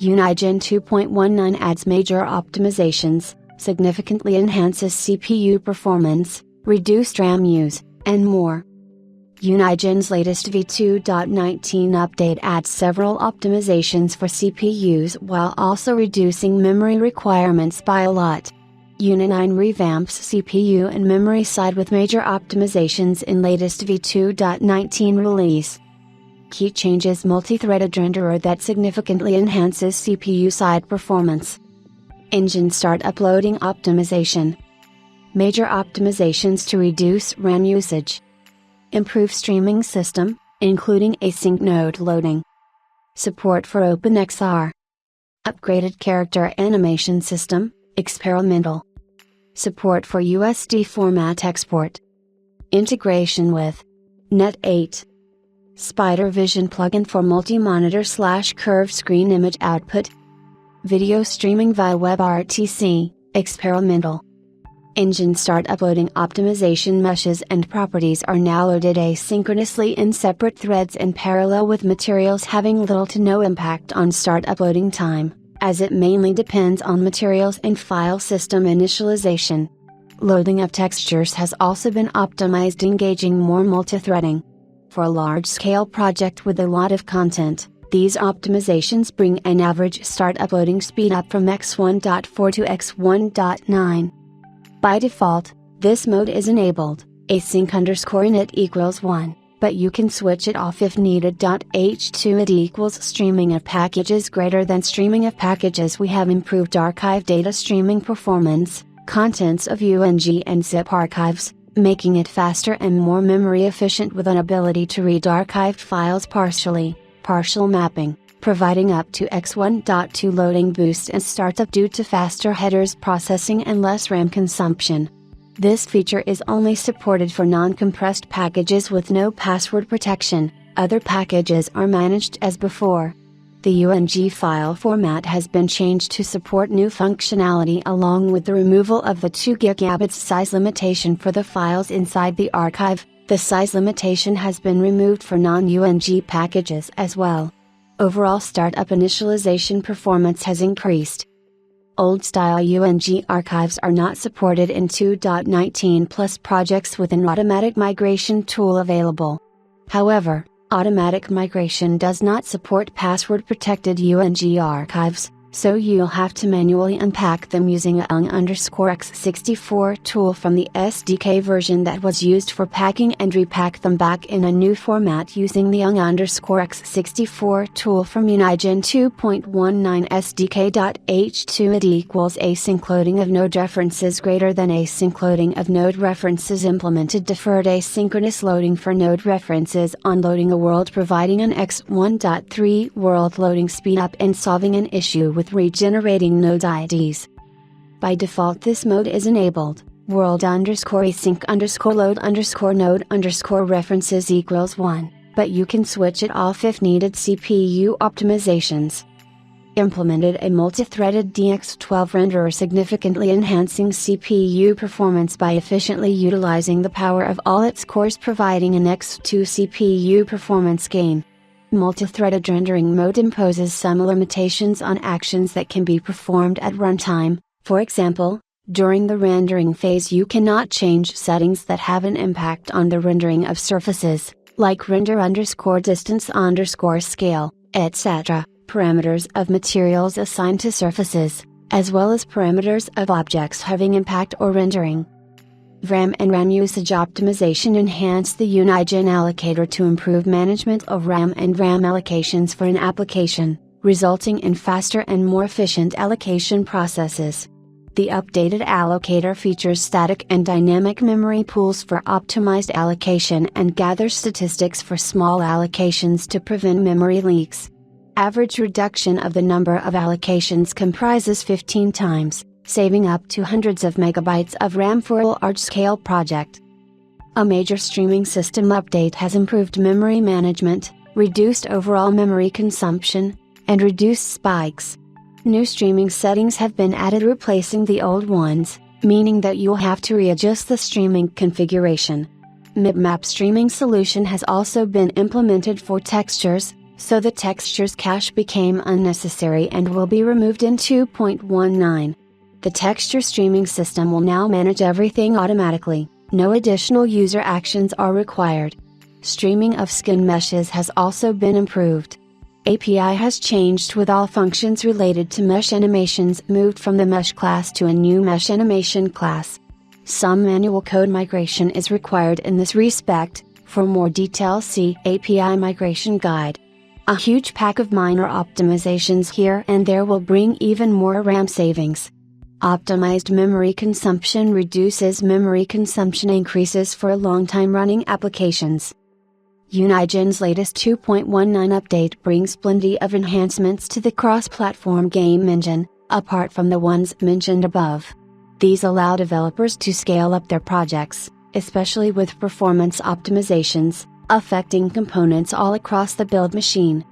UNIGINE 2.19 adds major optimizations, significantly enhances CPU performance, reduced RAM use, and more. UNIGINE's latest v2.19 update adds several optimizations for CPUs while also reducing memory requirements by a lot. UNIGINE revamps CPU and memory side with major optimizations in latest v2.19 release. Key changes: multi-threaded renderer that significantly enhances CPU side performance. Engine start uploading optimization. Major optimizations to reduce RAM usage. Improve streaming system, including async node loading. Support for OpenXR. Upgraded character animation system, experimental. Support for USD format export. Integration with Net8. Spider Vision plugin for multi-monitor/curved screen image output. Video streaming via WebRTC, experimental. Engine start uploading optimization meshes and properties are now loaded asynchronously in separate threads in parallel with materials having little to no impact on start uploading time, as it mainly depends on materials and file system initialization. Loading of textures has also been optimized, engaging more multithreading. For a large-scale project with a lot of content, these optimizations bring an average start uploading speed up from x1.4 to x1.9. By default, this mode is enabled, async_init equals 1, but you can switch it off if needed. H2 it equals streaming of packages greater than streaming of packages. We have improved archive data streaming performance, contents of UNG and zip archives, making it faster and more memory efficient with an ability to read archived files partially, partial mapping, providing up to x1.2 loading boost and startup due to faster headers processing and less RAM consumption. This feature is only supported for non-compressed packages with no password protection. Other packages are managed as before. The UNG file format has been changed to support new functionality along with the removal of the 2 GB size limitation for the files inside the archive. The size limitation has been removed for non-UNG packages as well. Overall startup initialization performance has increased. Old-style UNG archives are not supported in 2.19 plus projects with an automatic migration tool available. However, automatic migration does not support password-protected UNG archives, so you'll have to manually unpack them using a UNG_X64 tool from the SDK version that was used for packing and repack them back in a new format using the UNG_X64 tool from UNIGINE 2.19 SDK. H2 it equals async loading of node references greater than async loading of node references. Implemented deferred asynchronous loading for node references on loading a world, providing an x1.3 world loading speedup and solving an issue with regenerating node IDs. By default this mode is enabled, world_async_load_node_references equals 1, but you can switch it off if needed. CPU optimizations. Implemented a multi-threaded DX12 renderer, significantly enhancing CPU performance by efficiently utilizing the power of all its cores, providing an x2 CPU performance gain. Multi-threaded rendering mode imposes some limitations on actions that can be performed at runtime. For example, during the rendering phase you cannot change settings that have an impact on the rendering of surfaces, like render_distance_scale, etc., parameters of materials assigned to surfaces, as well as parameters of objects having impact or rendering. RAM and RAM usage optimization enhanced the UNIGINE allocator to improve management of RAM and RAM allocations for an application, resulting in faster and more efficient allocation processes. The updated allocator features static and dynamic memory pools for optimized allocation and gathers statistics for small allocations to prevent memory leaks. Average reduction of the number of allocations comprises 15 times, saving up to hundreds of megabytes of RAM for a large-scale project. A major streaming system update has improved memory management, reduced overall memory consumption, and reduced spikes. New streaming settings have been added replacing the old ones, meaning that you'll have to readjust the streaming configuration. Mipmap streaming solution has also been implemented for textures, so the textures cache became unnecessary and will be removed in 2.19. The texture streaming system will now manage everything automatically, no additional user actions are required. Streaming of skin meshes has also been improved. API has changed with all functions related to mesh animations moved from the mesh class to a new mesh animation class. Some manual code migration is required in this respect. For more details, see API Migration Guide. A huge pack of minor optimizations here and there will bring even more RAM savings. Optimized memory consumption reduces memory consumption increases for long-time running applications. UNIGINE's latest 2.19 update brings plenty of enhancements to the cross-platform game engine, apart from the ones mentioned above. These allow developers to scale up their projects, especially with performance optimizations, affecting components all across the build machine.